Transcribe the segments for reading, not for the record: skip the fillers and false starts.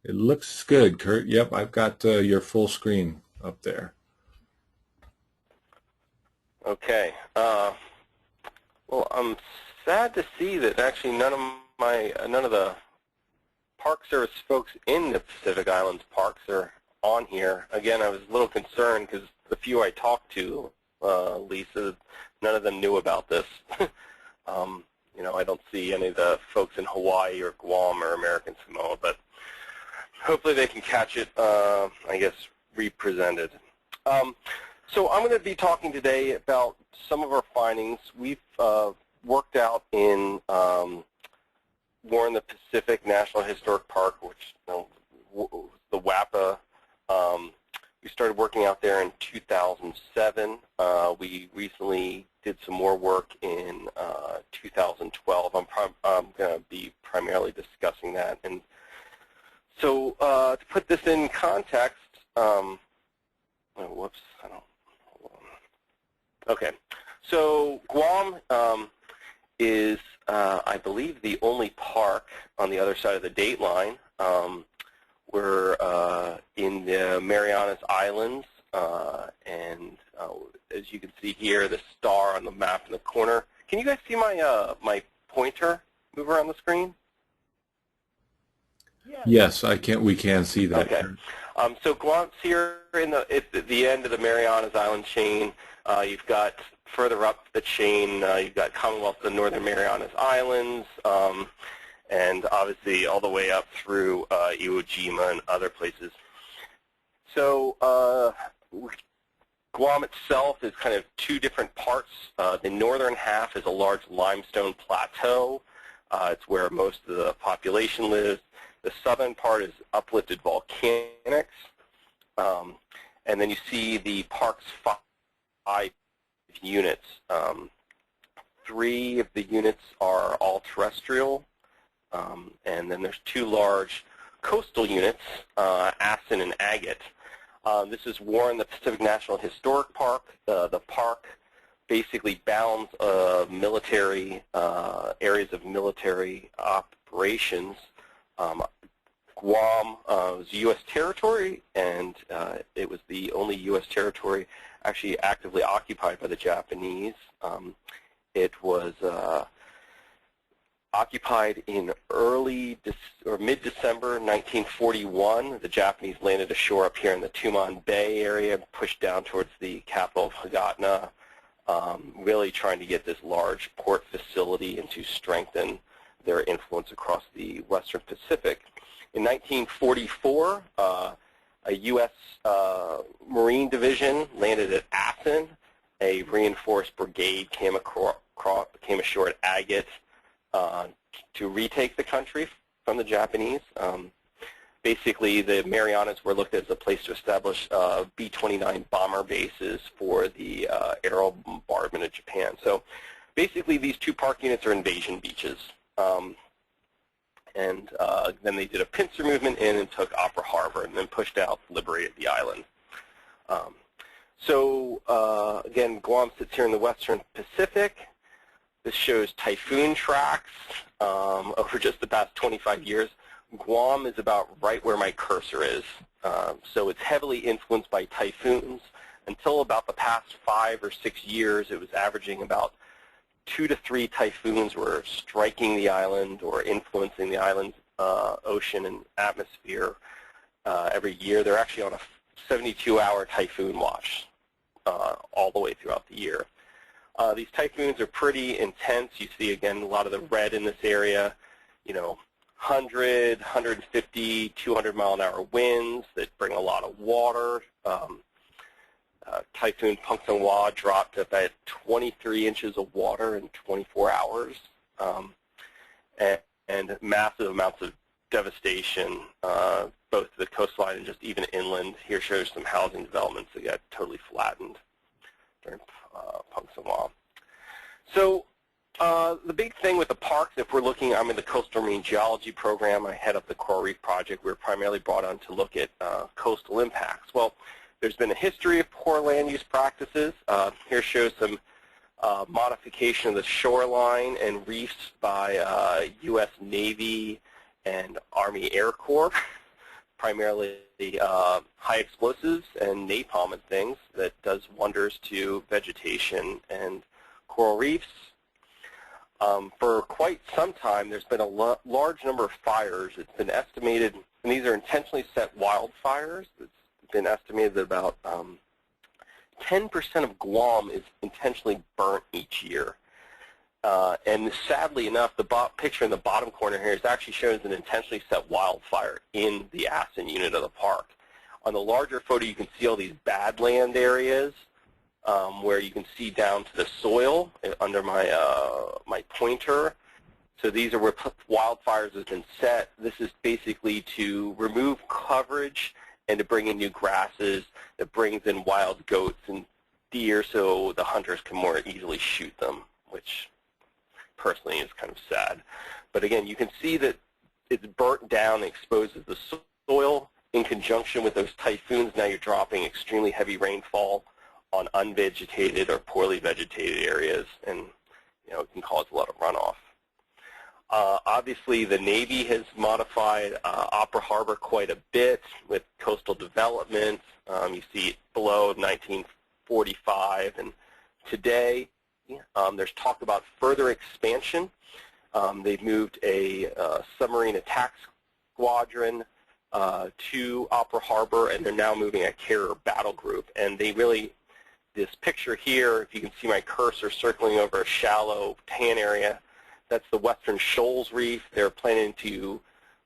It looks good, Curt. Yep, I've got your full screen up there. Okay. Well, I'm sad to see that actually none of the Park Service folks in the Pacific Islands parks are on here. Again, I was a little concerned because the few I talked to, Lisa, none of them knew about this. You know, I don't see any of the folks in Hawaii or Guam or American Samoa, but hopefully they can catch it, I guess, represented. So I'm going to be talking today about some of our findings. We've worked out in Warren the Pacific National Historic Park, which the WAPA. We started working out there in 2007. We recently did some more work in 2012. I'm going to be primarily discussing that. And so to put this in context, oh, whoops, I don't. Okay, so Guam is, I believe, the only park on the other side of the date line. We're in the Marianas Islands, and as you can see here, the star on the map in the corner. Can you guys see my my pointer move around the screen? Yes, I can. We can see that. Okay. So Guam's here at the end of the Marianas Island chain. You've got further up the chain, you've got Commonwealth of the Northern Marianas Islands, and obviously all the way up through Iwo Jima and other places. So Guam itself is kind of two different parts. The northern half is a large limestone plateau. It's where most of the population lives. The southern part is uplifted volcanics. And then you see the park's 5 units. 3 of the units are all terrestrial. And then there's 2 large coastal units, Asan and Agat. This is Warren the Pacific National Historic Park. The park basically bounds military areas of military operations. Guam was U.S. territory, and it was the only U.S. territory actually actively occupied by the Japanese. It was occupied in mid-December 1941. The Japanese landed ashore up here in the Tumon Bay area, pushed down towards the capital of Agat, really trying to get this large port facility and to strengthen their influence across the Western Pacific. In 1944, a U.S. Marine division landed at Asan. A reinforced brigade came ashore at Agat to retake the country from the Japanese. Basically, the Marianas were looked at as a place to establish B-29 bomber bases for the aerial bombardment of Japan. So basically, these 2 park units are invasion beaches. And then they did a pincer movement in and took Opera Harbor and then pushed out, liberated the island. Again, Guam sits here in the Western Pacific. This shows typhoon tracks over just the past 25 years. Guam is about right where my cursor is. So it's heavily influenced by typhoons. Until about the past 5 or 6 years, it was averaging about 2 to 3 typhoons were striking the island or influencing the island's ocean and atmosphere every year. They're actually on a 72-hour typhoon watch all the way throughout the year. These typhoons are pretty intense. You see, again, a lot of the red in this area, 100, 150, 200-mile-an-hour winds that bring a lot of water. Typhoon Punxsutawney dropped about 23 inches of water in 24 hours, and massive amounts of devastation, both to the coastline and just even inland. Here shows some housing developments that got totally flattened during Punxsutawney. So the big thing with the parks, if we're looking, I'm in the Coastal Marine Geology program. I head up the Coral Reef Project. We're primarily brought on to look at coastal impacts. Well, there's been a history of poor land use practices. Here shows some modification of the shoreline and reefs by U.S. Navy and Army Air Corps. primarily high explosives and napalm and things that does wonders to vegetation and coral reefs. For quite some time, there's been a large number of fires. It's been estimated, and these are intentionally set wildfires. It's been estimated that about 10% of Guam is intentionally burnt each year. And sadly enough, the picture in the bottom corner here is actually shows an intentionally set wildfire in the Asan unit of the park. On the larger photo, you can see all these badland areas where you can see down to the soil under my my pointer. So these are where wildfires have been set. This is basically to remove coverage and to bring in new grasses that brings in wild goats and deer so the hunters can more easily shoot them, which personally is kind of sad. But again, you can see that it's burnt down and exposes the soil in conjunction with those typhoons. Now you're dropping extremely heavy rainfall on unvegetated or poorly vegetated areas, and it can cause a lot of runoff. Obviously, the Navy has modified Opera Harbor quite a bit with coastal development. You see it below 1945, and today there's talk about further expansion. They've moved a submarine attack squadron to Opera Harbor, and they're now moving a carrier battle group. And they really, this picture here, if you can see my cursor circling over a shallow tan area, that's the Western Shoals Reef. They're planning to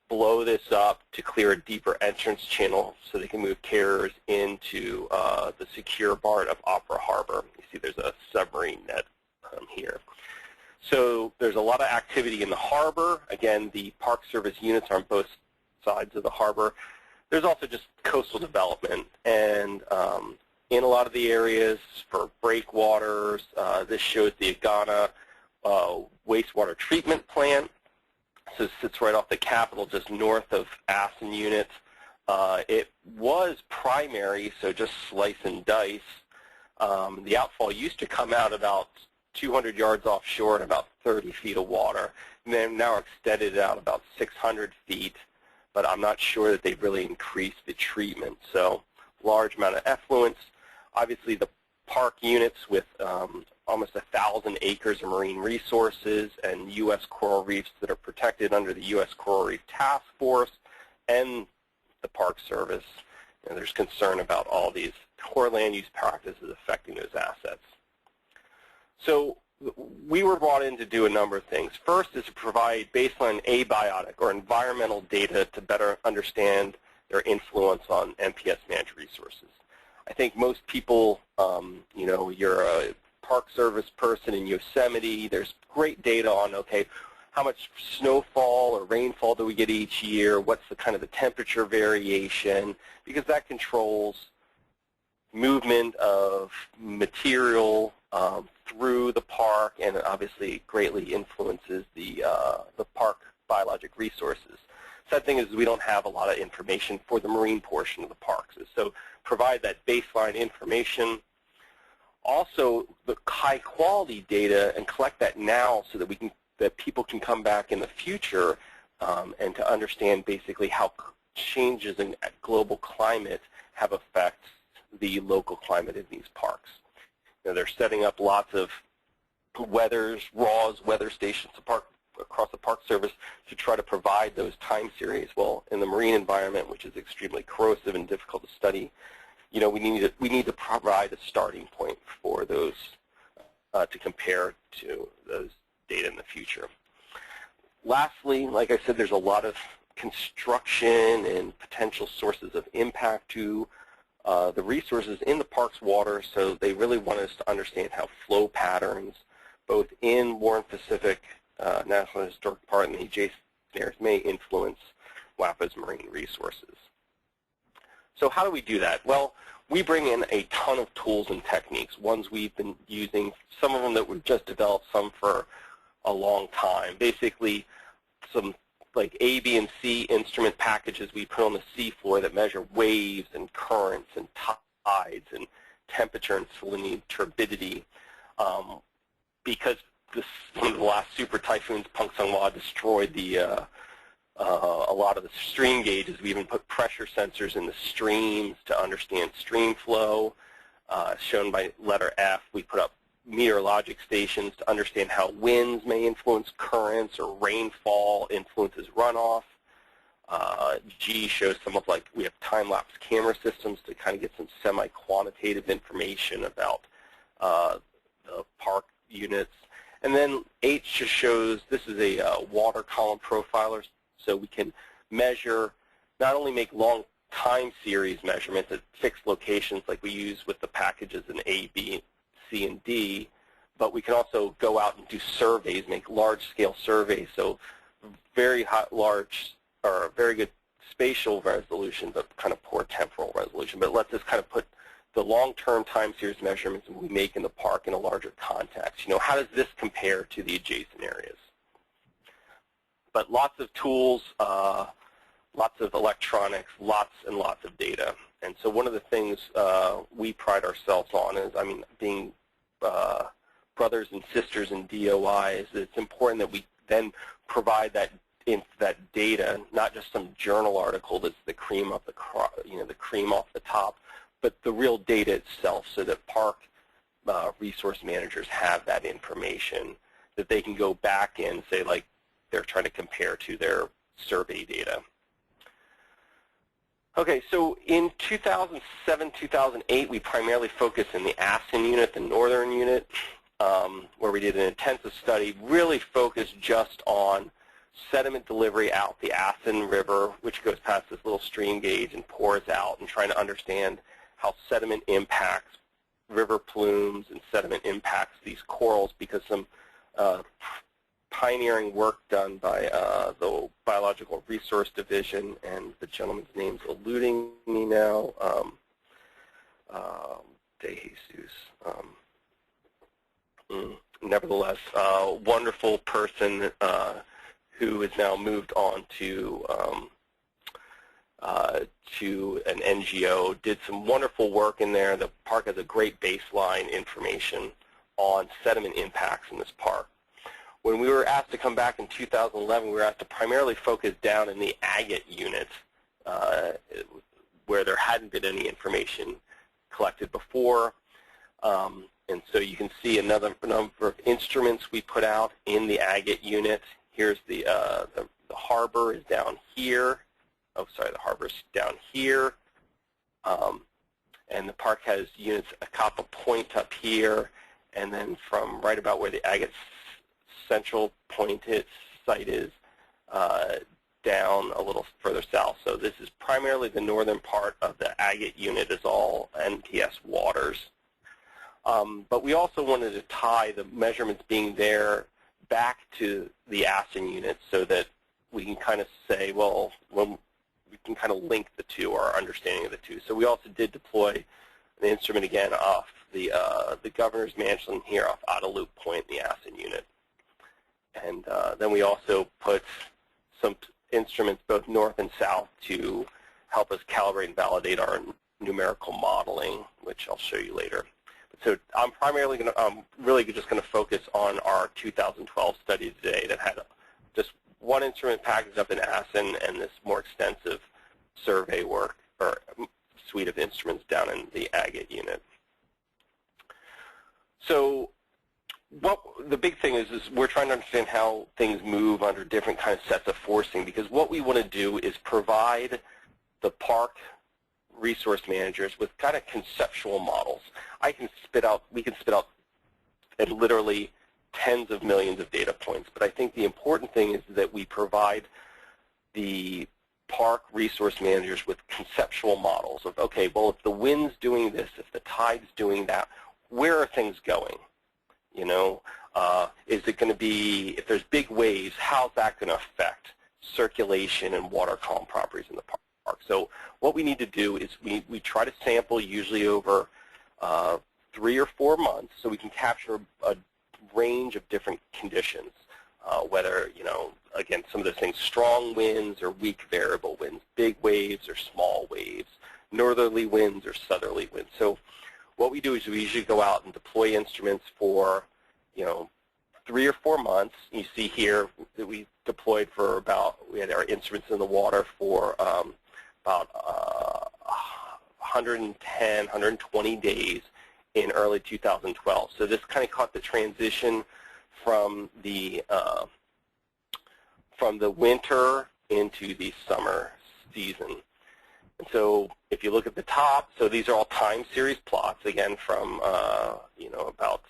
blow this up to clear a deeper entrance channel so they can move carriers into the secure part of Opera Harbor. You see there's a submarine net here. So there's a lot of activity in the harbor. Again, the Park Service units are on both sides of the harbor. There's also just coastal development, and in a lot of the areas for breakwaters, this shows the Agat wastewater treatment plant. So it sits right off the Capitol, just north of Asan unit. It was primary, so just slice and dice. The outfall used to come out about 200 yards offshore and about 30 feet of water. And they've now extended it out about 600 feet, but I'm not sure that they've really increased the treatment. So large amount of effluents. Obviously, the park units with almost 1,000 acres of marine resources and U.S. coral reefs that are protected under the U.S. Coral Reef Task Force and the Park Service. There's concern about all these poor land use practices affecting those assets. So we were brought in to do a number of things. First is to provide baseline abiotic or environmental data to better understand their influence on MPS managed resources. I think most people, you're a Park Service person in Yosemite, there's great data on, okay, how much snowfall or rainfall do we get each year, what's the kind of the temperature variation, because that controls movement of material through the park, and it obviously greatly influences the park biologic resources. Sad thing is we don't have a lot of information for the marine portion of the parks, so provide that baseline information. Also, the high quality data, and collect that now so that people can come back in the future and to understand basically how changes in global climate have affected the local climate in these parks. They're setting up lots of RAWs, weather stations across the Park Service to try to provide those time series. Well, in the marine environment, which is extremely corrosive and difficult to study, we need to provide a starting point for those to compare to those data in the future. Lastly, like I said, there's a lot of construction and potential sources of impact to the resources in the park's water, so they really want us to understand how flow patterns, both in Warren Pacific National Historic Park and the adjacent areas, may influence WAPA's marine resources. So how do we do that? Well, we bring in a ton of tools and techniques, ones we've been using, some of them that we've just developed, some for a long time. Basically, some like A, B, and C instrument packages we put on the seafloor that measure waves and currents and tides and temperature and salinity, turbidity. Because one of the last super typhoons, Punxsutawnqua, destroyed a lot of the stream gauges. We even put pressure sensors in the streams to understand stream flow, shown by letter F. We put up meteorologic stations to understand how winds may influence currents or rainfall influences runoff. G shows some of, like, we have time-lapse camera systems to kind of get some semi-quantitative information about the park units. And then H just shows, this is a water column profiler, so we can measure, not only make long time series measurements at fixed locations like we use with the packages in A, B, C, and D, but we can also go out and do surveys, make large-scale surveys, so very large, or very good spatial resolution, but kind of poor temporal resolution. But it lets us kind of put the long-term time series measurements we make in the park in a larger context. You know, how does this compare to the adjacent areas? But lots of tools, lots of electronics, lots and lots of data. And so one of the things we pride ourselves on is, I mean, being brothers and sisters in DOI, is that it's important that we then provide that data, not just some journal article that's the cream of the the cream off the top, but the real data itself, so that park resource managers have that information that they can go back and say, like, they're trying to compare to their survey data. Okay, so in 2007, 2008, we primarily focused in the Asan unit, the northern unit, where we did an intensive study, really focused just on sediment delivery out the Asan River, which goes past this little stream gauge and pours out, and trying to understand how sediment impacts river plumes and sediment impacts these corals, because some pioneering work done by the Biological Resource Division, and the gentleman's name's eluding me now, De Jesus. Nevertheless, wonderful person who has now moved on to an NGO, did some wonderful work in there. The park has a great baseline information on sediment impacts in this park. When we were asked to come back in 2011, we were asked to primarily focus down in the Agat unit, where there hadn't been any information collected before. And so you can see another number of instruments we put out in the Agat unit. Here's the harbor is down here. Oh, sorry, the harbor's down here. And the park has units, a Kappa Point up here, and then from right about where the Agat central point site is, down a little further south. So this is primarily the northern part of the Agat unit, is all NTUS waters. But we also wanted to tie the measurements being there back to the Asan unit, so that we can kind of say, well, when we can kind of link the two, our understanding of the two. So we also did deploy an instrument again off the governor's mansion here off Guadalupe Point in the Asan unit. And then we also put some instruments both north and south to help us calibrate and validate our numerical modeling, which I'll show you later. So I'm primarily going to, really just going to focus on our 2012 study today that had just one instrument packaged up in Asan and this more extensive survey work, or suite of instruments down in the Agat unit. So what the big thing is we're trying to understand how things move under different kind of sets of forcing, because what we want to do is provide the park resource managers with kind of conceptual models. We can spit out literally tens of millions of data points, but I think the important thing is that we provide the park resource managers with conceptual models of, okay, well, if the wind's doing this, if the tide's doing that, where are things going? You know, is it going to be, if there's big waves, how's that going to affect circulation and water column properties in the park? So what we need to do is we try to sample usually over 3 or 4 months, so we can capture a range of different conditions, whether, you know, again, some of those things, strong winds or weak variable winds, big waves or small waves, northerly winds or southerly winds. So what we do is we usually go out and deploy instruments for, you know, 3 or 4 months. You see here that we deployed for we had our instruments in the water for about 110, 120 days in early 2012. So this kind of caught the transition from the winter into the summer season. And so if you look at the top, so these are all time series plots, again, from about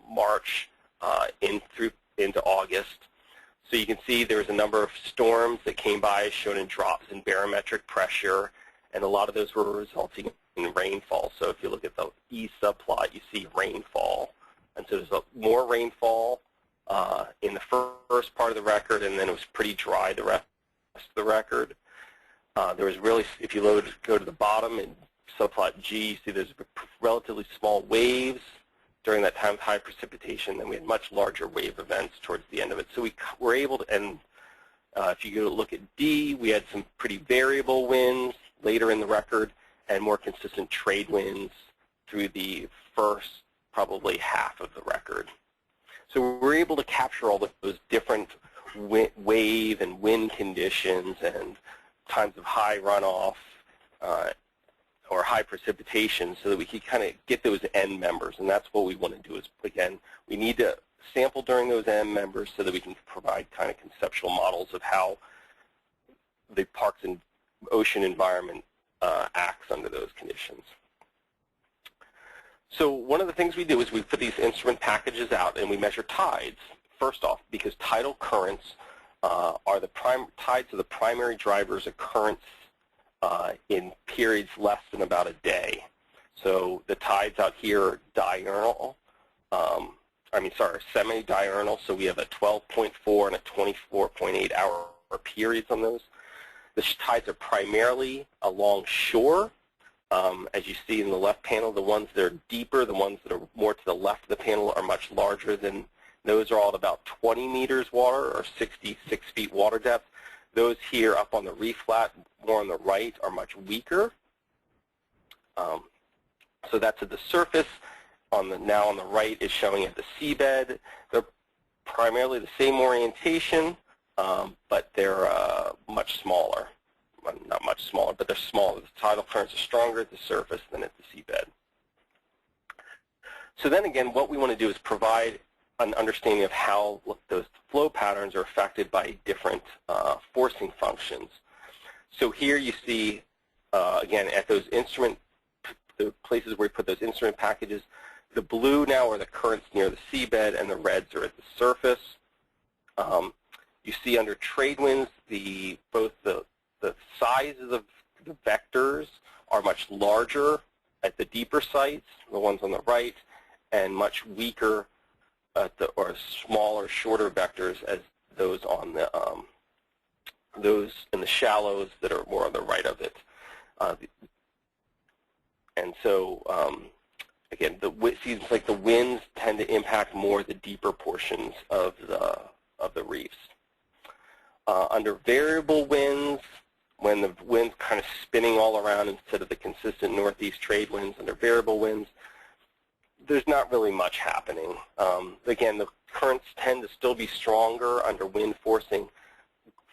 March into August. So you can see there's a number of storms that came by, shown in drops in barometric pressure, and a lot of those were resulting in rainfall. So if you look at the E subplot, you see rainfall. And so there's more rainfall in the first part of the record, and then it was pretty dry the rest of the record. There was really, if you go to the bottom in subplot G, you see there's relatively small waves during that time of high precipitation, then we had much larger wave events towards the end of it. So we were able to, and if you go look at D, we had some pretty variable winds later in the record and more consistent trade winds through the first probably half of the record. So we're able to capture all those different wave and wind conditions and times of high runoff or high precipitation so that we can kind of get those end members. And that's what we want to do is, again, we need to sample during those end members so that we can provide kind of conceptual models of how the parks and ocean environment acts under those conditions. So one of the things we do is we put these instrument packages out and we measure tides, first off, because tidal currents tides are the primary drivers of currents in periods less than about a day. So the tides out here are diurnal, semi-diurnal, so we have a 12.4 and a 24.8 hour periods on those. The tides are primarily along shore. As you see in the left panel, the ones that are deeper, the ones that are more to the left of the panel are much larger than those are all at about 20 meters water or 66 feet water depth. Those here up on the reef flat, more on the right, are much weaker. So that's at the surface. Now on the right is showing at the seabed. They're primarily the same orientation, but they're much smaller. Well, not much smaller, but they're smaller. The tidal currents are stronger at the surface than at the seabed. So then again, what we want to do is provide an understanding of how those flow patterns are affected by different forcing functions. So here you see, again, at those the places where we put those instrument packages, the blue now are the currents near the seabed, and the reds are at the surface. You see under trade winds, both the sizes of the vectors are much larger at the deeper sites, the ones on the right, and much weaker or smaller, shorter vectors as those on the those in the shallows that are more on the right of it. And so again, it seems like the winds tend to impact more the deeper portions of the reefs. Under variable winds, when the wind's kind of spinning all around instead of the consistent northeast trade winds, under variable winds, there's not really much happening. Again, the currents tend to still be stronger under wind forcing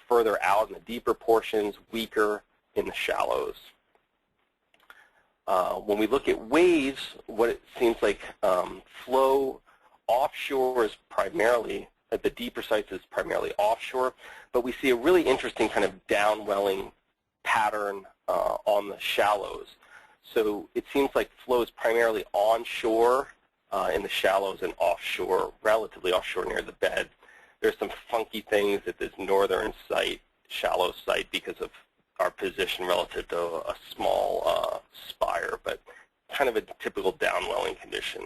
further out in the deeper portions, weaker in the shallows. When we look at waves, what it seems like flow offshore is primarily, at the deeper sites is primarily offshore, but we see a really interesting kind of downwelling pattern on the shallows. So it seems like flow is primarily onshore in the shallows and offshore, relatively offshore near the bed. There's some funky things at this northern site, shallow site, because of our position relative to a small spire, but kind of a typical downwelling condition.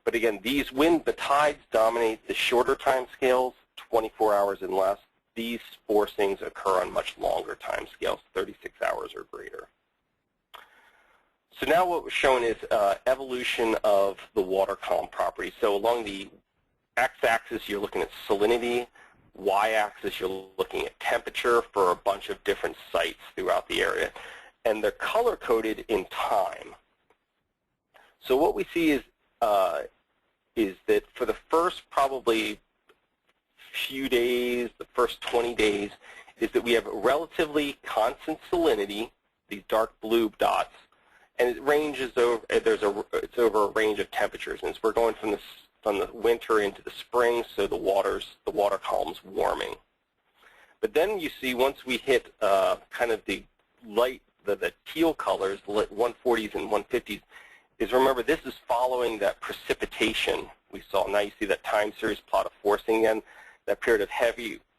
But again, the tides dominate the shorter time scales, 24 hours and less. These forcings occur on much longer time scales, 36 hours or greater. So now what we're showing is evolution of the water column properties. So along the x-axis, you're looking at salinity. Y-axis, you're looking at temperature for a bunch of different sites throughout the area. And they're color-coded in time. So what we see is is that for the first probably few days, the first 20 days, is that we have relatively constant salinity, these dark blue dots, and it ranges over. It's over a range of temperatures, and as we're going from the winter into the spring, so the water column's warming. But then you see once we hit kind of the light, the teal colors, the 140s and 150s, is remember this is following that precipitation we saw. Now you see that time series plot of forcing again, that period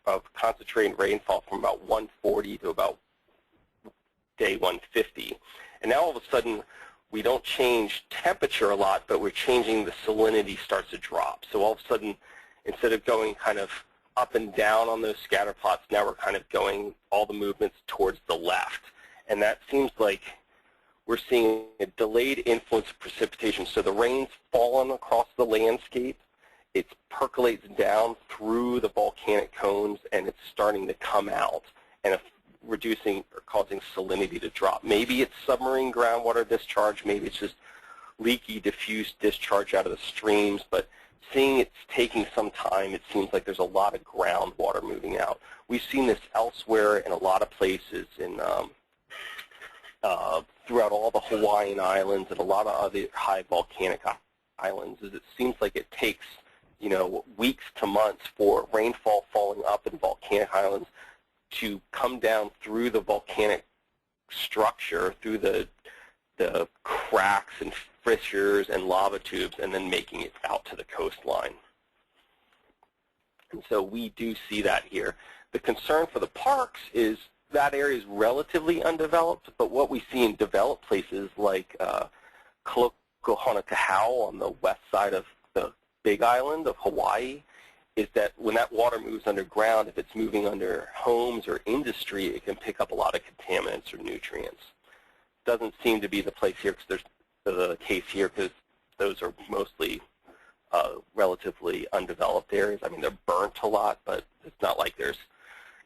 of concentrated rainfall from about 140 to about day 150. And now all of a sudden we don't change temperature a lot, but we're changing the salinity starts to drop. So all of a sudden, instead of going kind of up and down on those scatter plots, now we're kind of going all the movements towards the left. And that seems like we're seeing a delayed influence of precipitation. So the rain's fallen across the landscape, it percolates down through the volcanic cones, and it's starting to come out and reducing or causing salinity to drop. Maybe it's submarine groundwater discharge, maybe it's just leaky, diffuse discharge out of the streams, but seeing it's taking some time, it seems like there's a lot of groundwater moving out. We've seen this elsewhere in a lot of places in throughout all the Hawaiian islands and a lot of other high volcanic islands. Is it seems like it takes, you know, weeks to months for rainfall falling up in volcanic islands to come down through the volcanic structure, through the cracks and fissures and lava tubes, and then making it out to the coastline. And so we do see that here. The concern for the parks is that area is relatively undeveloped, but what we see in developed places like Kalokohanakahau on the west side of the Big Island of Hawaii is that when that water moves underground, if it's moving under homes or industry, it can pick up a lot of contaminants or nutrients. Doesn't seem to be the place here, because there's the case here, because those are mostly relatively undeveloped areas. I mean, they're burnt a lot, but it's not like there's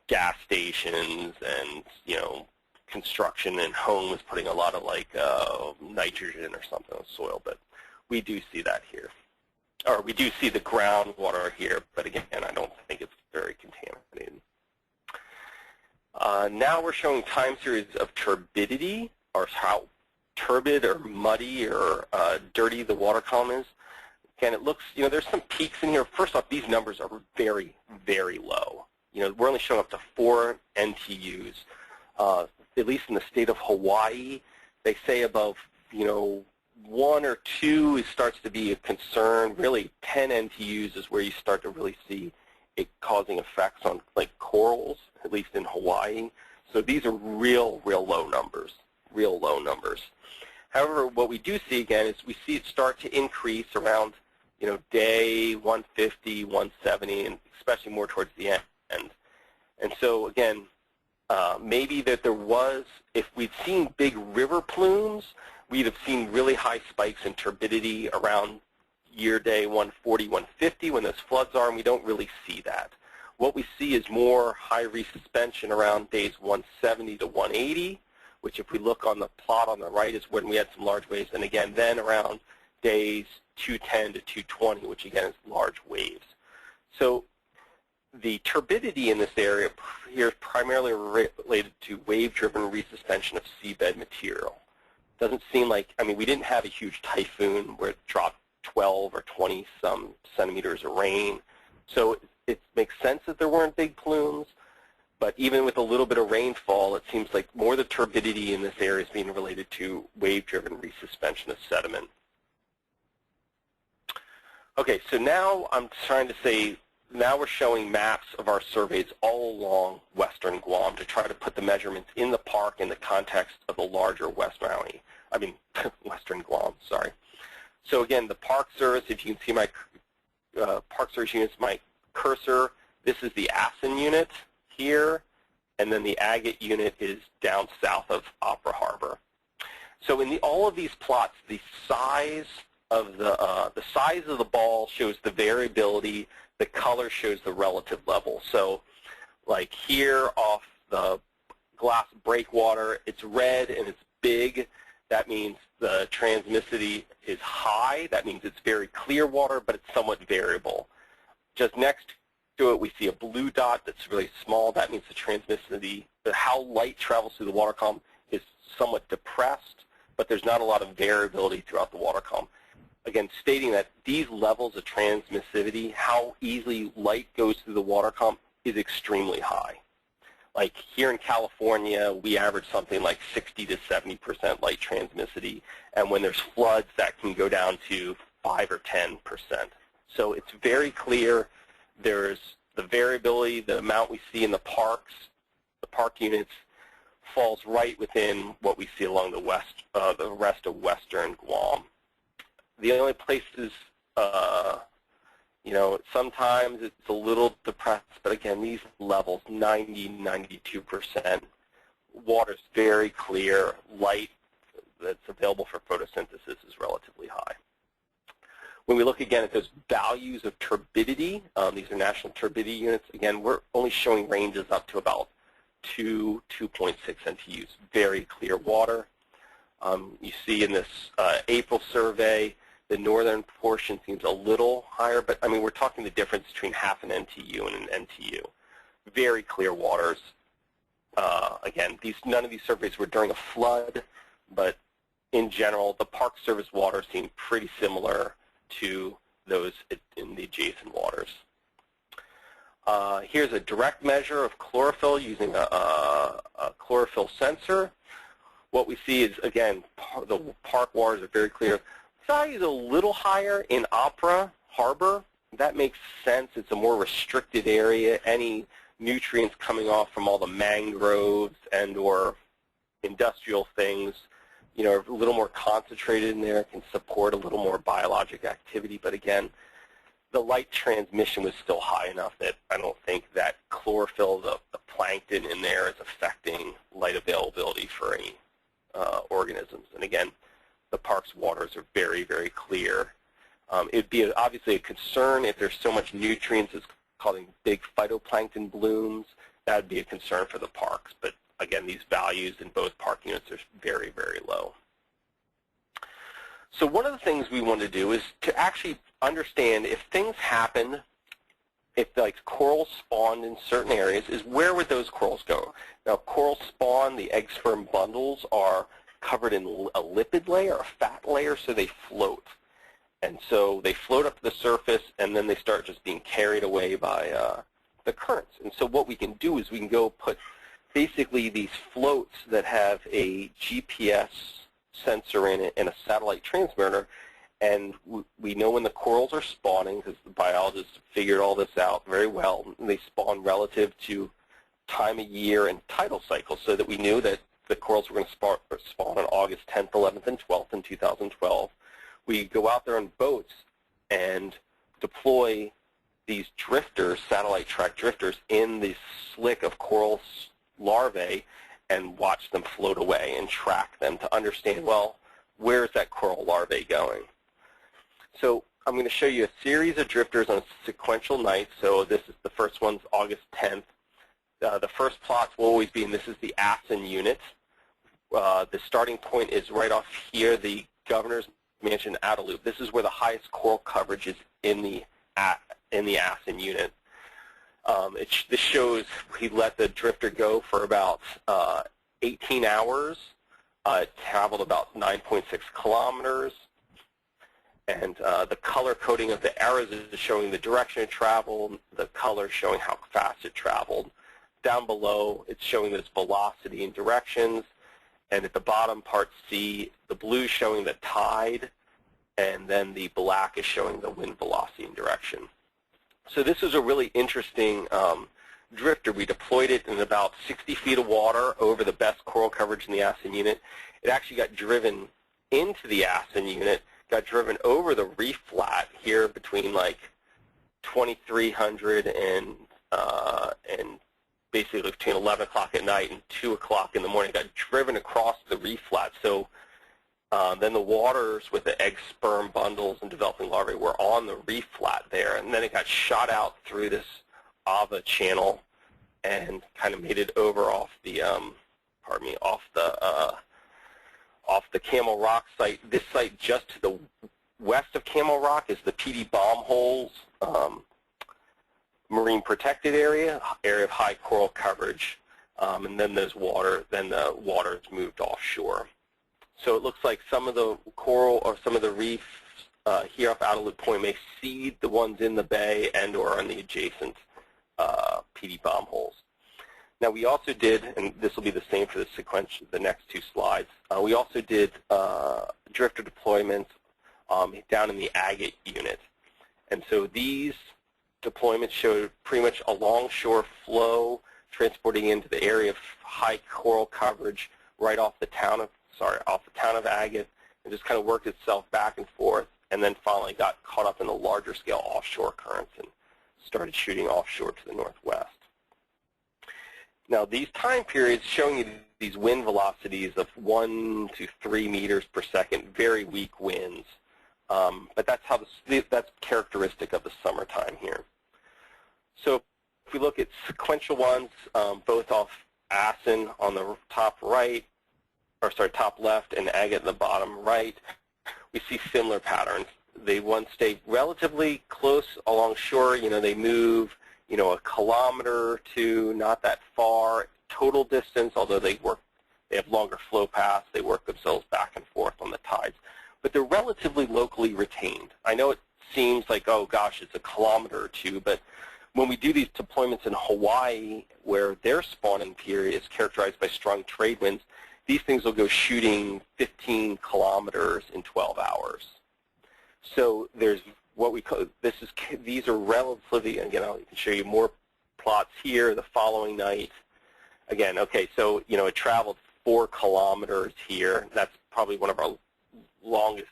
gas stations and, you know, construction and homes putting a lot of like nitrogen or something in the soil. But we do see that here. Or we do see the groundwater here, but again, I don't think it's very contaminated. Now we're showing time series of turbidity, or how turbid or muddy or dirty the water column is. Again, it looks, you know, there's some peaks in here. First off, these numbers are very, very low. You know, we're only showing up to 4 NTUs. At least in the state of Hawaii, they say above, you know, 1 or 2 it starts to be a concern. Really, 10 NTUs is where you start to really see it causing effects on like corals, at least in Hawaii. So these are real low numbers, real low numbers. However, what we do see again is we see it start to increase around, you know, day 150, 170, and especially more towards the end. And so again, maybe that there was, if we'd seen big river plumes, we'd have seen really high spikes in turbidity around year day 140, 150 when those floods are, and we don't really see that. What we see is more high resuspension around days 170 to 180, which if we look on the plot on the right is when we had some large waves, and again then around days 210 to 220, which again is large waves. So the turbidity in this area here is primarily related to wave-driven resuspension of seabed material. Doesn't seem like, I mean, we didn't have a huge typhoon where it dropped 12 or 20 some centimeters of rain. So it makes sense that there weren't big plumes, but even with a little bit of rainfall, it seems like more the turbidity in this area is being related to wave-driven resuspension of sediment. Okay, so now I'm trying to say, now we're showing maps of our surveys all along western Guam to try to put the measurements in the park in the context of the larger western Guam, sorry. So again, the Park Service, if you can see my Park Service units, my cursor, this is the Asan unit here, and then the Agat unit is down south of Opera Harbor. So in all of these plots, the size of the ball shows the variability. The color shows the relative level. So like here off the glass breakwater, it's red and it's big. that means the transmissivity is high. That means it's very clear water, but it's somewhat variable. Just next to it, we see a blue dot that's really small. That means the transmissivity, how light travels through the water column, is somewhat depressed, but there's not a lot of variability throughout the water column. Again, stating that these levels of transmissivity, how easily light goes through the water column, is extremely high. Like here in California, we average something like 60 to 70% light transmissivity, and when there's floods, that can go down to 5 or 10%. So it's very clear. There's the variability, the amount we see in the parks, the park units, falls right within what we see along the rest of western Guam. The only places, sometimes it's a little depressed, but again, these levels, 90, 92%, water's very clear, light that's available for photosynthesis is relatively high. When we look again at those values of turbidity, these are national turbidity units, again, we're only showing ranges up to about 2.6 NTUs, very clear water. You see in this April survey, the northern portion seems a little higher, but I mean, we're talking the difference between half an NTU and an NTU. Very clear waters. Again, none of these surveys were during a flood, but in general, the Park Service waters seem pretty similar to those in the adjacent waters. Here's a direct measure of chlorophyll using a chlorophyll sensor. What we see is, again, the park waters are very clear. Value is a little higher in Opera Harbor. That makes sense. It's a more restricted area. Any nutrients coming off from all the mangroves and or industrial things, are a little more concentrated in there, can support a little more biologic activity. But again, the light transmission was still high enough that I don't think that chlorophyll, the plankton in there, is affecting light availability for any organisms. And again, the park's waters are very, very clear. It'd be obviously a concern if there's so much nutrients it's causing big phytoplankton blooms. That would be a concern for the parks. But again, these values in both park units are very, very low. So one of the things we want to do is to actually understand if things happen, if like corals spawned in certain areas, is where would those corals go? Now, coral spawn, the egg sperm bundles are covered in a lipid layer, a fat layer, so they float. And so they float up to the surface, and then they start just being carried away by the currents. And so what we can do is we can go put basically these floats that have a GPS sensor in it and a satellite transmitter, and we know when the corals are spawning, because the biologists figured all this out very well, and they spawn relative to time of year and tidal cycle, so that we knew that the corals were going to spawn on August 10th, 11th, and 12th in 2012. We go out there on boats and deploy these drifters, satellite track drifters, in the slick of coral larvae and watch them float away and track them to understand, well, where's that coral larvae going? So I'm going to show you a series of drifters on sequential nights. So this is the first one's August 10th. The first plots will always be, and this is the Asan unit. The starting point is right off here, the governor's mansion outer loop. This is where the highest coral coverage is in the Asan unit. This shows he let the drifter go for about 18 hours. It traveled about 9.6 kilometers. And the color coding of the arrows is showing the direction it traveled, the color showing how fast it traveled. Down below, it's showing its velocity and directions. And at the bottom, part C, the blue showing the tide, and then the black is showing the wind velocity and direction. So this is a really interesting drifter. We deployed it in about 60 feet of water over the best coral coverage in the Asan unit. It actually got driven into the Asan unit, got driven over the reef flat here between like 2300 and basically between 11 o'clock at night and 2 o'clock in the morning. Got driven across the reef flat. So then the waters with the egg sperm bundles and developing larvae were on the reef flat there, and then it got shot out through this Ava channel and kind of made it over off the off the Camel Rock site. This site just to the west of Camel Rock is the PD Bomb Holes marine protected area of high coral coverage, and then the water is moved offshore. So it looks like some of the coral or some of the reefs here off Outer Loop Point may seed the ones in the bay and or on the adjacent PD Bomb Holes. Now we also did, and this will be the same for the sequence, the next two slides, we also did drifter deployments down in the Agat unit. And so these deployments showed pretty much a longshore flow transporting into the area of high coral coverage right off the town of Agat, and just kind of worked itself back and forth, and then finally got caught up in the larger scale offshore currents and started shooting offshore to the northwest. Now these time periods showing you these wind velocities of 1 to 3 meters per second, very weak winds. But that's characteristic of the summertime here. So if we look at sequential ones, both off Asan on the top left and Agat in the bottom right, we see similar patterns. They stay relatively close along shore. They move, a kilometer or two, not that far total distance, although they have longer flow paths. They work themselves back and forth on the tides. But they're relatively locally retained. I know it seems like, oh gosh, it's a kilometer or two, but when we do these deployments in Hawaii, where their spawning period is characterized by strong trade winds, these things will go shooting 15 kilometers in 12 hours. So there's what we call, these are relatively, again, I can show you more plots here the following night. Again, okay, so, it traveled 4 kilometers here. That's probably one of our longest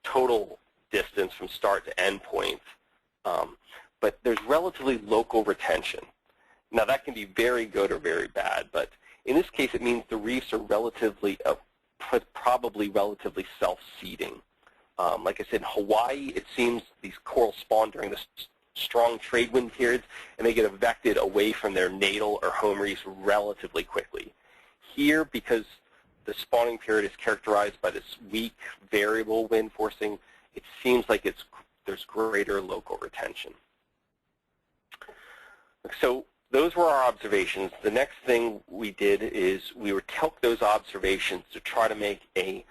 total distance from start to end points. But there's relatively local retention. Now that can be very good or very bad, but in this case it means the reefs are probably relatively self-seeding. Like I said, in Hawaii, it seems these corals spawn during the strong trade wind periods, and they get evicted away from their natal or home reefs relatively quickly. Here, because the spawning period is characterized by this weak variable wind forcing, it seems like there's greater local retention. So those were our observations. The next thing we did is we took those observations to try to make a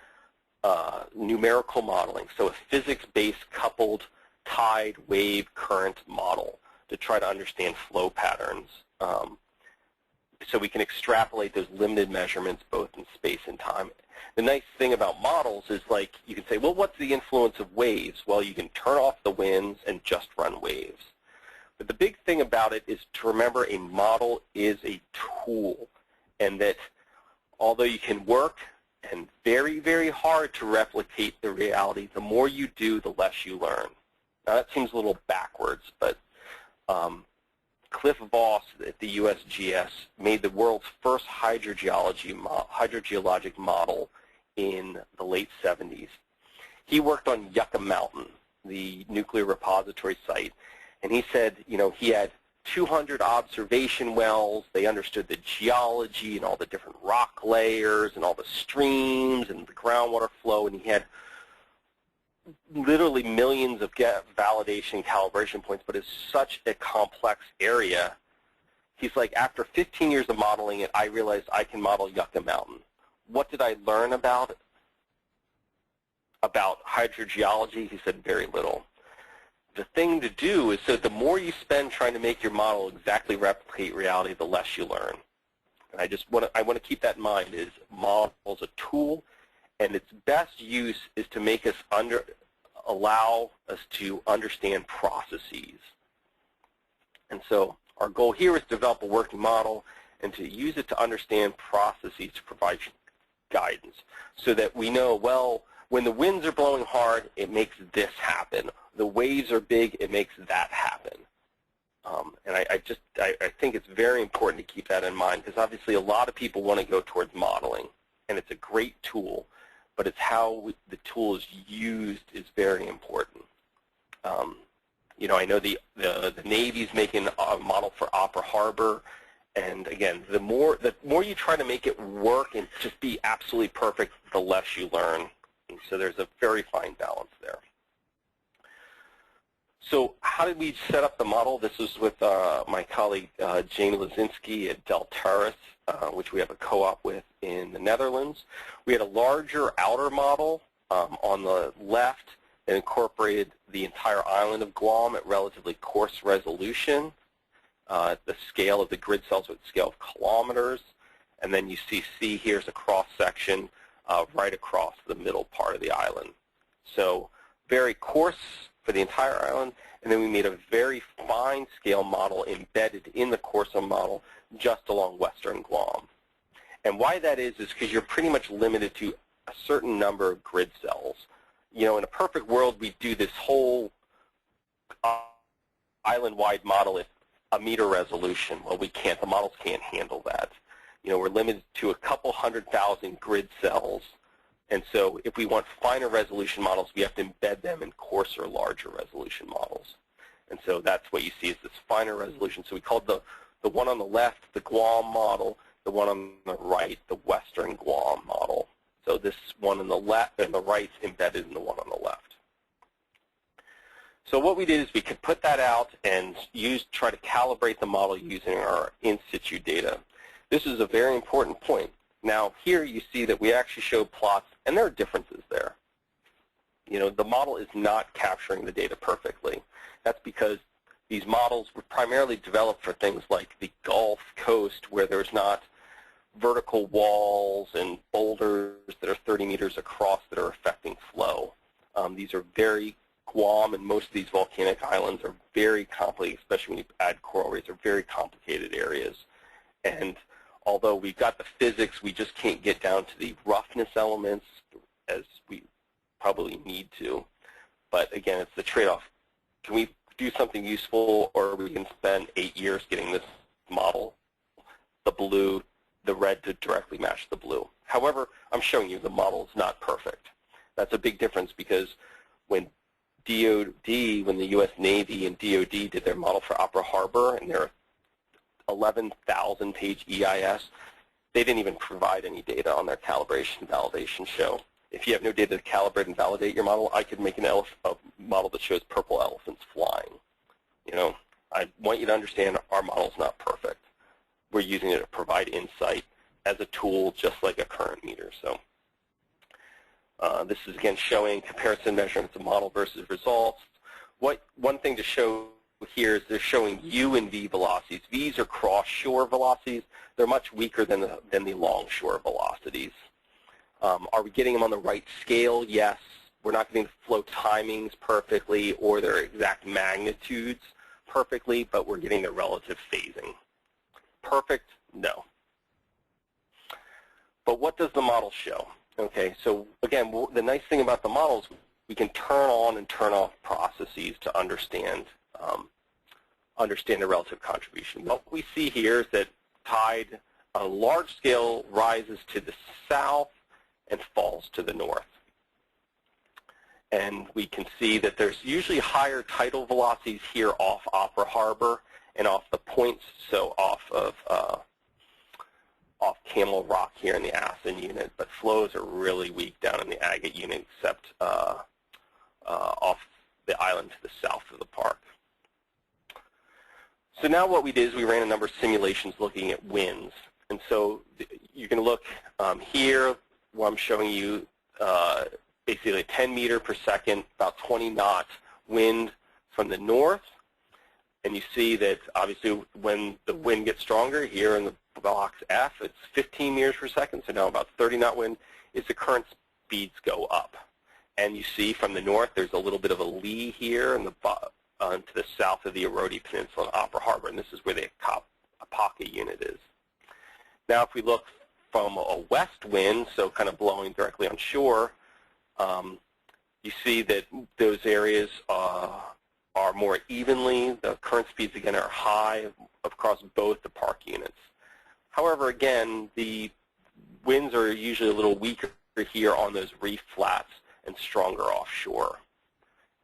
numerical modeling, so a physics-based coupled tide, wave, current model to try to understand flow patterns. So we can extrapolate those limited measurements both in space and time. The nice thing about models is, like, you can say, well, what's the influence of waves? Well, you can turn off the winds and just run waves. But the big thing about it is to remember a model is a tool, and that although you can work and very, very hard to replicate the reality, the more you do, the less you learn. Now that seems a little backwards, but Cliff Voss at the USGS made the world's first hydrogeologic model in the late 70s. He worked on Yucca Mountain, the nuclear repository site, and he said, he had 200 observation wells. They understood the geology and all the different rock layers and all the streams and the groundwater flow, and he had literally millions of validation calibration points, but it's such a complex area. He's like, after 15 years of modeling it, I realized I can model Yucca Mountain. What did I learn about hydrogeology? He said, very little. The thing to do is, so the more you spend trying to make your model exactly replicate reality, the less you learn. And I want to keep that in mind, is model's a tool, and its best use is to make us allow us to understand processes. And so our goal here is to develop a working model and to use it to understand processes to provide guidance, so that we know, well, when the winds are blowing hard, it makes this happen. The waves are big, it makes that happen. And I think it's very important to keep that in mind, because obviously a lot of people want to go towards modeling, and it's a great tool, but it's how the tool is used is very important. I know the Navy's making a model for Opera Harbor, And again, the more you try to make it work and just be absolutely perfect, the less you learn. And so there's a very fine balance there. So how did we set up the model? This was with my colleague Jane Lazinski at Deltaris, which we have a co-op with in the Netherlands. We had a larger outer model on the left that incorporated the entire island of Guam at relatively coarse resolution. The scale of the grid cells with scale of kilometers. And then you see here's a cross-section right across the middle part of the island. So very coarse for the entire island, and then we made a very fine scale model embedded in the Corso model just along western Guam. And why that is because you're pretty much limited to a certain number of grid cells. You know, in a perfect world, we do this whole island-wide model at a meter resolution. Well, we can't. The models can't handle that. You know, we're limited to a couple 100,000 grid cells. And so if we want finer resolution models, we have to embed them in coarser, larger resolution models. And so that's what you see is this finer resolution. So we called the one on the left the Guam model, the one on the right the Western Guam model. So this one on the left and the right is embedded in the one on the left. So what we did is we could put that out and try to calibrate the model using our in situ data. This is a very important point. Now here you see that we actually show plots, and there are differences there. You know, the model is not capturing the data perfectly. That's because these models were primarily developed for things like the Gulf Coast, where there's not vertical walls and boulders that are 30 meters across that are affecting flow. These are very Guam and most of these volcanic islands are very complicated, especially when you add coral reefs, are very complicated areas. And although we've got the physics, we just can't get down to the roughness elements as we probably need to. But again, it's the trade-off. Can we do something useful, or we can spend 8 years getting this model, the red to directly match the blue. However, I'm showing you the model is not perfect. That's a big difference because when the U.S. Navy and DOD did their model for Upper Harbor and their 11,000-page EIS, they didn't even provide any data on their calibration and validation show. If you have no data to calibrate and validate your model, I could make a model that shows purple elephants flying. You know, I want you to understand our model is not perfect. We're using it to provide insight as a tool, just like a current meter. So this is again showing comparison measurements of model versus results. One thing to show here is they're showing U and V velocities. V's are cross-shore velocities. They're much weaker than the long-shore velocities. Are we getting them on the right scale? Yes. We're not getting the flow timings perfectly or their exact magnitudes perfectly, but we're getting the relative phasing. Perfect? No. But what does the model show? Okay, so again, the nice thing about the models, we can turn on and turn off processes to understand the relative contribution. What we see here is that tide on a large scale rises to the south and falls to the north. And we can see that there's usually higher tidal velocities here off Upper Harbor and off the points, so off Camel Rock here in the Asan unit, but flows are really weak down in the Agat unit except off the island to the south of the park. So now what we did is we ran a number of simulations looking at winds. And so you can look here where I'm showing you basically a 10 meter per second, about 20 knot wind from the north. And you see that obviously when the wind gets stronger here in the box F, it's 15 meters per second, so now about 30 knot wind, is the current speeds go up. And you see from the north there's a little bit of a lee here in the to the south of the Erode Peninsula and Upper Harbor, and this is where the Apaca unit is. Now if we look from a west wind, so kind of blowing directly on shore, you see that those areas are more evenly. The current speeds, again, are high across both the park units. However, again, the winds are usually a little weaker here on those reef flats and stronger offshore.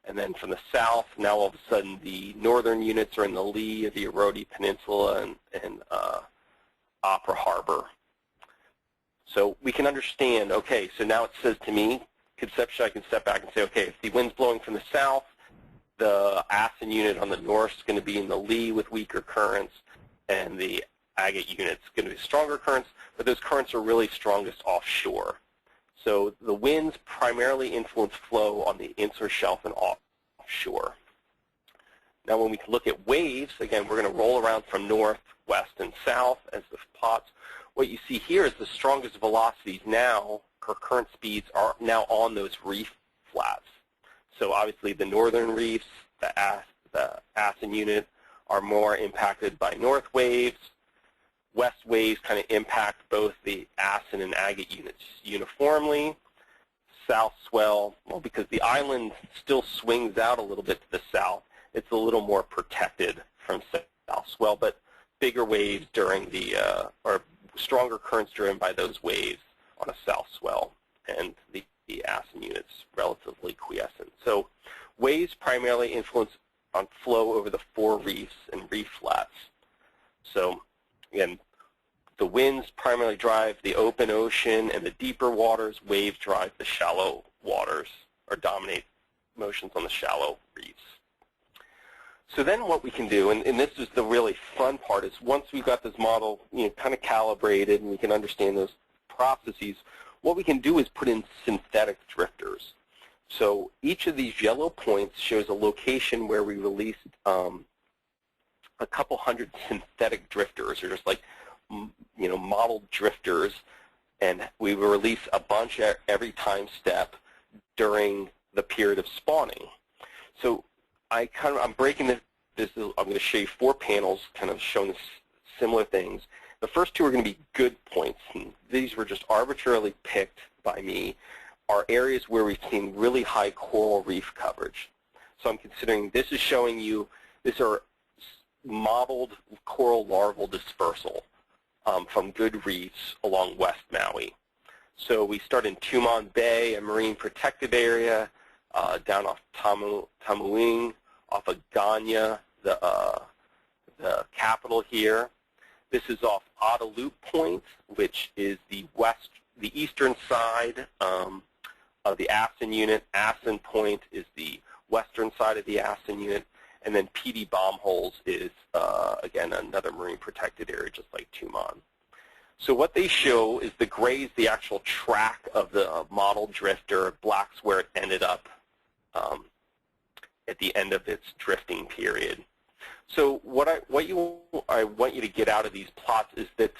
And then from the south, now all of a sudden the northern units are in the lee of the Erode Peninsula and Opera Harbor. So we can understand, okay, so now it says to me, conceptually I can step back and say, okay, if the wind's blowing from the south, the Asan unit on the north is going to be in the lee with weaker currents, and the Agat unit is going to be stronger currents, but those currents are really strongest offshore. So the winds primarily influence flow on the insular shelf and offshore. Now when we look at waves, again, we're going to roll around from north, west, and south as the plots. What you see here is the strongest velocities now, or current speeds, are now on those reef flats. So obviously the northern reefs, the Asan unit, are more impacted by north waves. West waves kind of impact both the Asan and Agat units uniformly. South swell, well, because the island still swings out a little bit to the south, it's a little more protected from south swell, but bigger waves during the, or stronger currents driven by those waves on a south swell, and the Asan unit's relatively quiescent. So waves primarily influence on flow over the 4 reefs and reef flats. So again, the winds primarily drive the open ocean and the deeper waters. Waves drive the shallow waters, or dominate motions on the shallow reefs. So then what we can do, and this is the really fun part, is once we've got this model, kind of calibrated and we can understand those processes, what we can do is put in synthetic drifters. So each of these yellow points shows a location where we released a couple hundred synthetic drifters, or just like modeled drifters, and we will release a bunch at every time step during the period of spawning. So I'm breaking this. I'm going to show you 4 panels, kind of showing similar things. The first 2 are going to be good points, and these were just arbitrarily picked by me, are areas where we've seen really high coral reef coverage. So I'm considering this is showing you, these are modeled coral larval dispersal from good reefs along West Maui. So we start in Tumon Bay, a marine protected area, down off Tamuing, off of Ganya, the capital here. This is off Otta Loop Point, which is the eastern side of the Asan unit. Asan Point is the western side of the Asan unit. And then PD Bomb Holes is, again, another marine protected area, just like Tumon. So what they show is the gray is the actual track of the model drifter. Black's where it ended up at the end of its drifting period. So what I want you to get out of these plots is that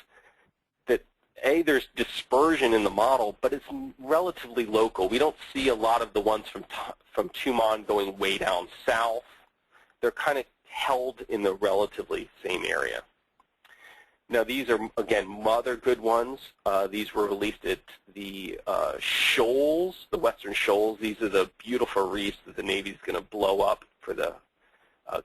A, there's dispersion in the model, but it's relatively local. We don't see a lot of the ones from Tumon going way down south. They're kind of held in the relatively same area. Now these are, again, other good ones. These were released at the shoals, the western shoals. These are the beautiful reefs that the Navy's going to blow up for the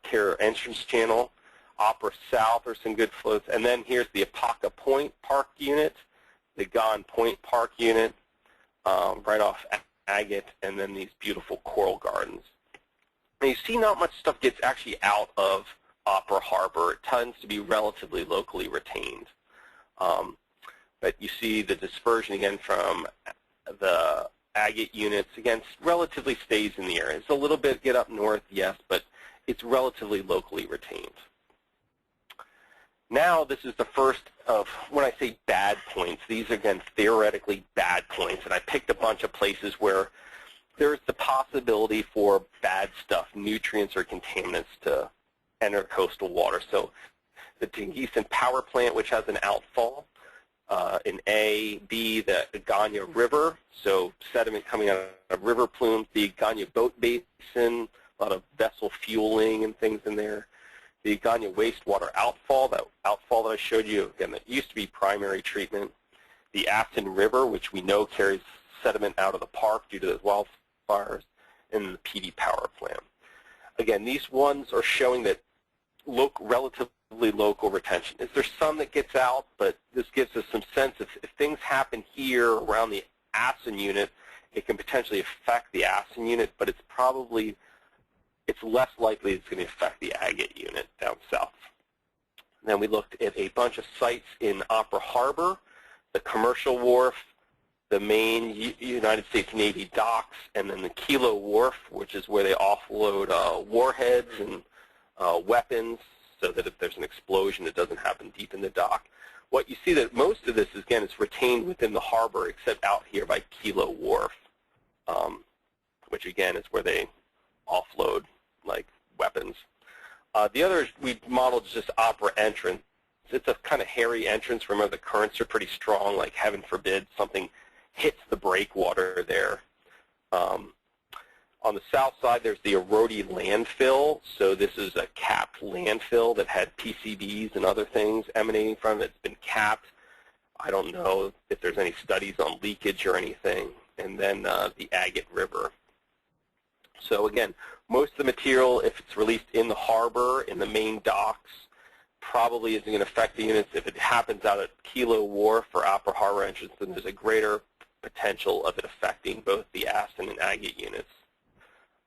Carrier Entrance Channel. Opera South are some good floats. And then here's the Apaka Point Park Unit, the Gon Point Park Unit, right off Agat, and then these beautiful coral gardens. And you see not much stuff gets actually out of Opera Harbor. It tends to be relatively locally retained. But you see the dispersion again from the Agat units, again, relatively stays in the area. It's a little bit get up north, yes, but it's relatively locally retained. Now this is the first of, when I say bad points, these are, again, theoretically bad points. And I picked a bunch of places where there's the possibility for bad stuff, nutrients or contaminants, to enter coastal water. So the Tingisan Power Plant, which has an outfall, in A, B, the Ganya River, so sediment coming out of river plumes, the Ganya Boat Basin, a lot of vessel fueling and things in there. The Ganya wastewater outfall, that I showed you, again, that used to be primary treatment. The Asan River, which we know carries sediment out of the park due to those wildfires, and the PD power plant. Again, these ones are showing that relatively local retention. Is there some that gets out, but this gives us some sense if things happen here around the Asan unit, it can potentially affect the Asan unit, but it's less likely it's going to affect the Agat unit down south. Then we looked at a bunch of sites in Opera Harbor, the commercial wharf, the main United States Navy docks, and then the Kilo Wharf, which is where they offload warheads and weapons so that if there's an explosion, it doesn't happen deep in the dock. What you see that most of this, again, is retained within the harbor, except out here by Kilo Wharf, which, again, is where they offload, like, weapons. The other we modeled is just Opera entrance. It's a kind of hairy entrance. Remember, the currents are pretty strong, like, heaven forbid, something hits the breakwater there. On the south side, there's the Erodi landfill. So this is a capped landfill that had PCBs and other things emanating from it. It's been capped. I don't know if there's any studies on leakage or anything. And then the Agat River. So again, most of the material, if it's released in the harbor, in the main docks, probably isn't going to affect the units. If it happens out at Kilo Wharf or Opera Harbor entrance, then there's a greater potential of it affecting both the Asan and Agat units.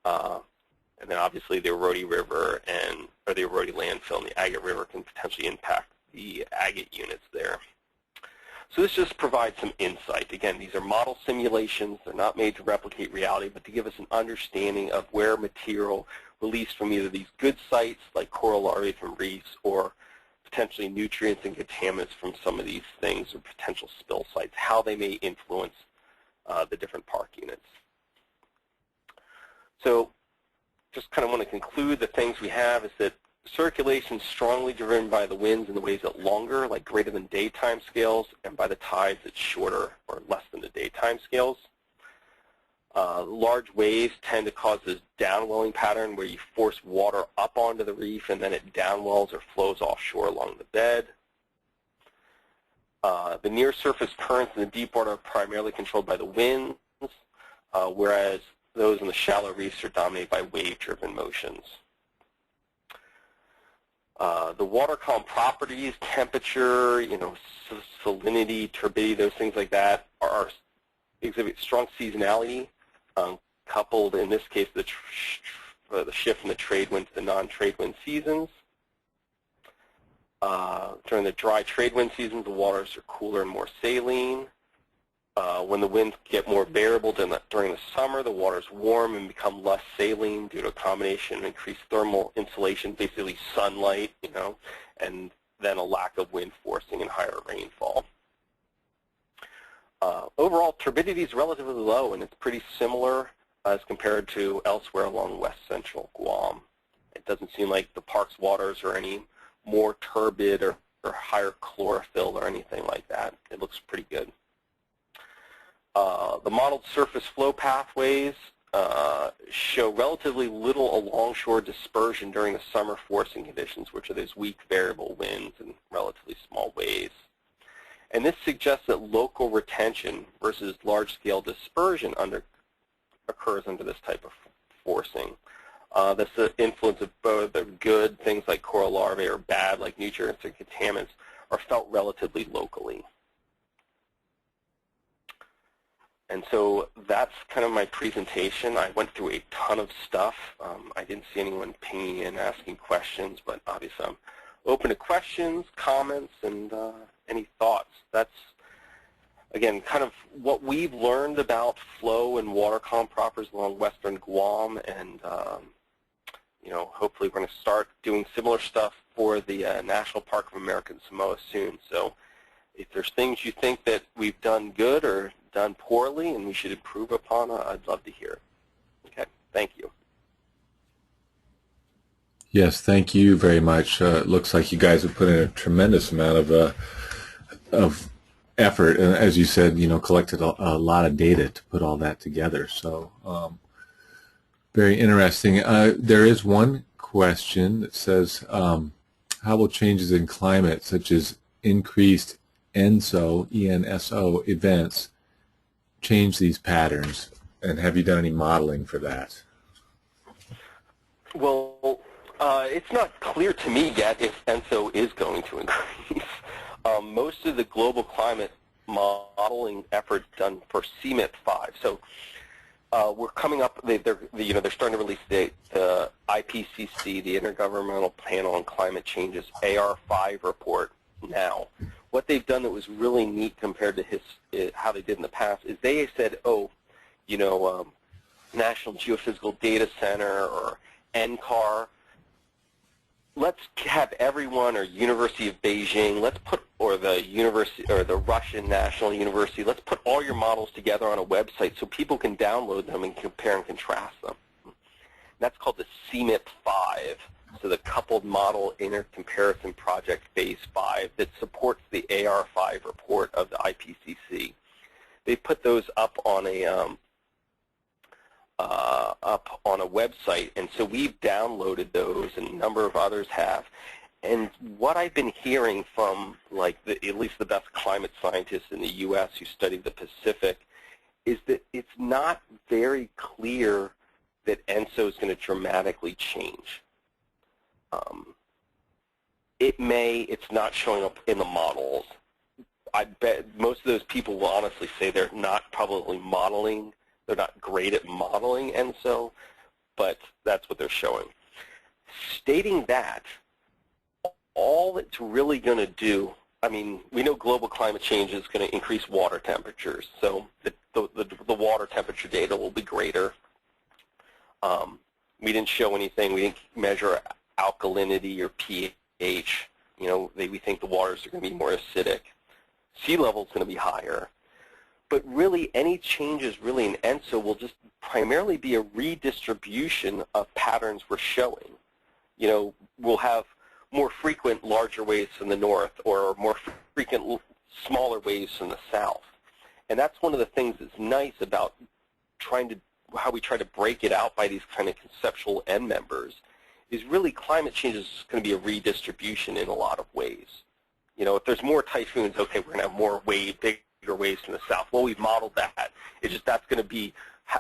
And then obviously the Erodi River or the Erodi landfill and the Agat River can potentially impact the Agat units there. So this just provides some insight. Again, these are model simulations. They're not made to replicate reality, but to give us an understanding of where material released from either these good sites, like coral larvae from reefs, or potentially nutrients and contaminants from some of these things, or potential spill sites, how they may influence the different park units. So just kind of want to conclude the things we have is that circulation is strongly driven by the winds and the waves at longer, like greater than daytime scales, and by the tides at shorter or less than the daytime scales. Large waves tend to cause this downwelling pattern where you force water up onto the reef and then it downwells or flows offshore along the bed. The near-surface currents in the deep water are primarily controlled by the winds, whereas those in the shallow reefs are dominated by wave-driven motions. The water column properties, temperature, salinity, turbidity, those things like that exhibit strong seasonality, coupled in this case the shift from the trade wind to the non-trade wind seasons. During the dry trade wind seasons, the waters are cooler and more saline. When the winds get more variable during the summer, the waters warm and become less saline due to a combination of increased thermal insulation, basically sunlight, and then a lack of wind forcing and higher rainfall. Overall, turbidity is relatively low, and it's pretty similar as compared to elsewhere along west central Guam. It doesn't seem like the park's waters are any more turbid or higher chlorophyll or anything like that. It looks pretty good. The modeled surface flow pathways show relatively little alongshore dispersion during the summer forcing conditions, which are those weak variable winds and relatively small waves. And this suggests that local retention versus large-scale dispersion occurs under this type of forcing. That's the influence of both the good things like coral larvae or bad like nutrients and contaminants are felt relatively locally. And so that's kind of my presentation. I went through a ton of stuff. I didn't see anyone pinging in asking questions, but obviously I'm open to questions, comments, and any thoughts. That's, again, kind of what we've learned about flow and water column properties along western Guam, and hopefully we're going to start doing similar stuff for the National Park of American Samoa soon. So if there's things you think that we've done good or done poorly and we should improve upon, I'd love to hear it. Okay, thank you. Yes, thank you very much. It looks like you guys have put in a tremendous amount of effort, and as you said, collected a lot of data to put all that together. So very interesting. There is one question that says, how will changes in climate, such as increased ENSO events, change these patterns? And have you done any modeling for that? Well, it's not clear to me yet if ENSO is going to increase. Most of the global climate modeling efforts done for CMIP 5. So we're coming up. They're starting to release the IPCC, the Intergovernmental Panel on Climate Change's AR5 report now. What they've done that was really neat compared to how they did in the past is they said, National Geophysical Data Center or NCAR. Let's have everyone, or University of Beijing, or the university, or the Russian National University, let's put all your models together on a website so people can download them and compare and contrast them. That's called the CMIP-5, so the Coupled Model Intercomparison Project Phase 5 that supports the AR5 report of the IPCC. They put those up on a website, and so we've downloaded those, and a number of others have. And what I've been hearing from, at least the best climate scientists in the U.S. who study the Pacific, is that it's not very clear that ENSO is going to dramatically change. It's not showing up in the models. I bet most of those people will honestly say they're not probably modeling. They're not great at modeling ENSO, but that's what they're showing. Stating that, all it's really going to do, we know global climate change is going to increase water temperatures, so the water temperature data will be greater. We didn't show anything. We didn't measure alkalinity or pH. We think the waters are going to be more acidic. Sea level is going to be higher. But really, any changes really in ENSO will just primarily be a redistribution of patterns we're showing. We'll have more frequent larger waves from the north, or more frequent smaller waves from the south. And that's one of the things that's nice about how we try to break it out by these kind of conceptual end members, is really climate change is going to be a redistribution in a lot of ways. If there's more typhoons, okay, we're going to have more bigger waves from the south. Well, we've modeled that. It's just that's going to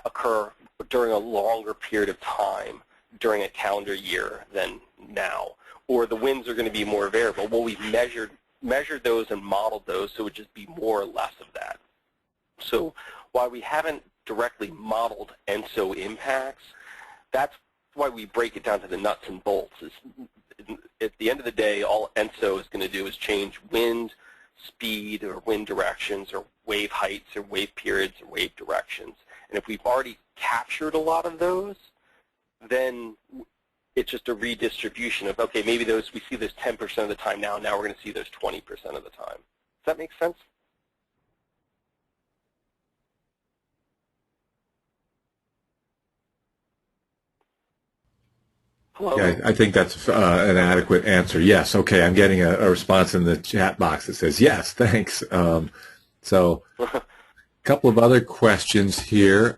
occur during a longer period of time during a calendar year than now. Or the winds are going to be more variable. Well, we've measured those and modeled those, so it would just be more or less of that. So while we haven't directly modeled ENSO impacts, that's why we break it down to the nuts and bolts. At the end of the day, all ENSO is going to do is change wind speed or wind directions or wave heights or wave periods or wave directions. And if we've already captured a lot of those, then it's just a redistribution of, okay, maybe we see those 10% of the time now we're going to see those 20% of the time. Does that make sense? Hello? Yeah, I think that's an adequate answer. Yes, okay, I'm getting a response in the chat box that says, yes, thanks. So a couple of other questions here.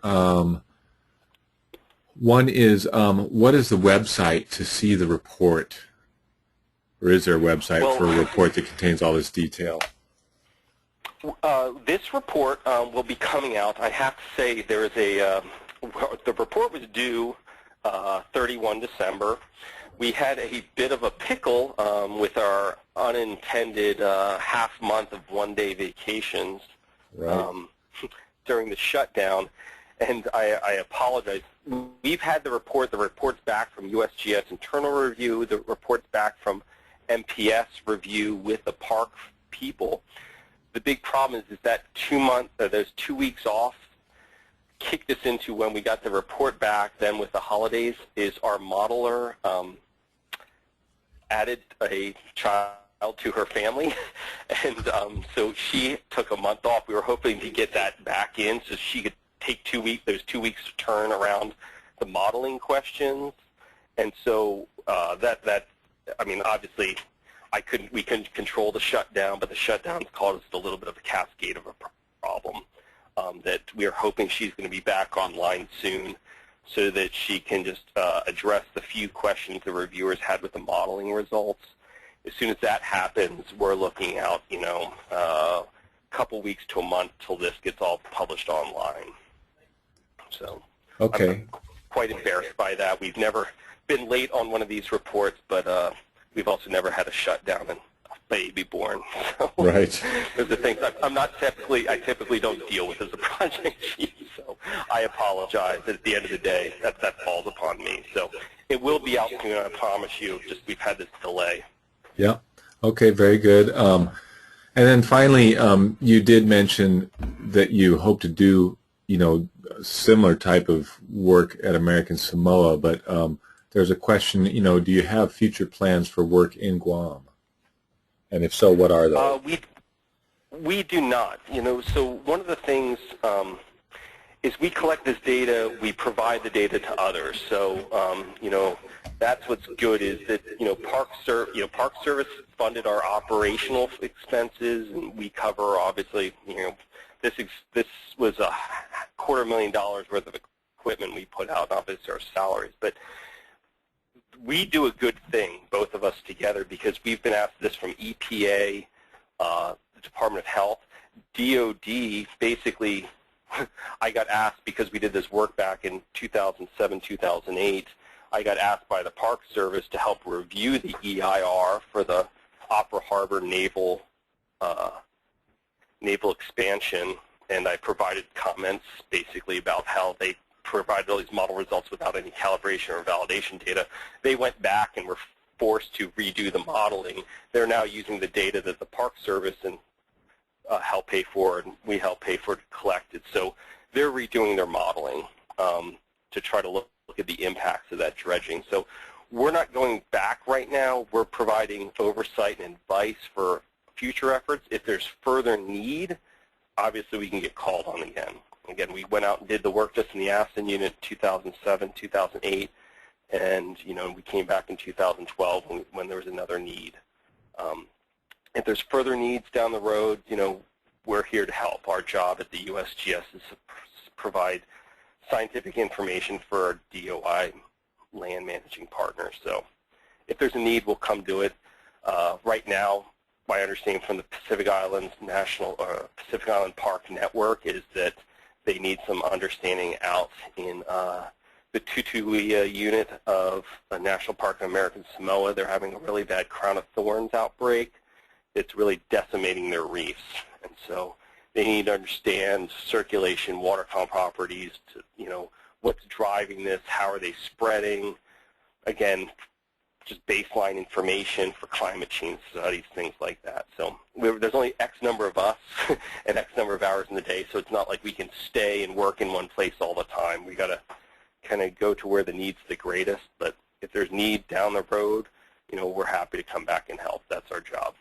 One is, what is the website to see the report? Or is there a website for a report that contains all this detail? This report will be coming out. I have to say there is the report was due 31 December. We had a bit of a pickle with our unintended half month of one-day vacations during the shutdown, and I apologize. We've had the report's back from USGS internal review, the report's back from MPS review with the park people. The big problem is that those 2 weeks off kicked us into when we got the report back. Then with the holidays, is our modeler added a child to her family, and so she took a month off. We were hoping to get that back in so she could take those 2 weeks to turn around the modeling questions. And so obviously we couldn't control the shutdown, but the shutdown caused a little bit of a cascade of a problem that we are hoping she's going to be back online soon so that she can just address the few questions the reviewers had with the modeling results. As soon as that happens, we're looking out, a couple weeks to a month till this gets all published online. So okay. I'm quite embarrassed by that. We've never been late on one of these reports, but we've also never had a shutdown and a baby born. So right. Those are things I typically don't deal with as a project chief. So I apologize. At the end of the day, that falls upon me. So it will be out soon, I promise you. Just we've had this delay. Yeah. Okay, very good. And then finally, you did mention that you hope to do, similar type of work at American Samoa, but there's a question, do you have future plans for work in Guam? And if so, what are those? We do not. So one of the things is we collect this data, we provide the data to others. So that's what's good is that Park Service funded our operational expenses, and we cover obviously this was $250,000 worth of equipment we put out, obviously our salaries, but we do a good thing, both of us together, because we've been asked this from EPA, the Department of Health, DOD. Basically, I got asked because we did this work back in 2007, 2008. I got asked by the Park Service to help review the EIR for the Opera Harbor naval expansion, and I provided comments basically about how they provided all these model results without any calibration or validation data. They went back and were forced to redo the modeling. They're now using the data that the Park Service and help pay for, and we help pay for to collect it. So they're redoing their modeling to try to look at the impacts of that dredging. So we're not going back right now. We're providing oversight and advice for future efforts. If there's further need, obviously we can get called on again. Again, we went out and did the work just in the Asan unit in 2007, 2008, and we came back in 2012 when there was another need. If there's further needs down the road, we're here to help. Our job at the USGS is to provide scientific information for our DOI land managing partners. So if there's a need, we'll come do it. Right now, my understanding from the Pacific Islands Pacific Island Park Network is that they need some understanding out in the Tutuia unit of the National Park of American Samoa. They're having a really bad crown of thorns outbreak. It's really decimating their reefs, and so they need to understand circulation, water column properties, what's driving this, how are they spreading. Again, just baseline information for climate change studies, things like that. So there's only X number of us and X number of hours in the day, so it's not like we can stay and work in one place all the time. We got to kind of go to where the need's the greatest, but if there's need down the road, we're happy to come back and help. That's our job.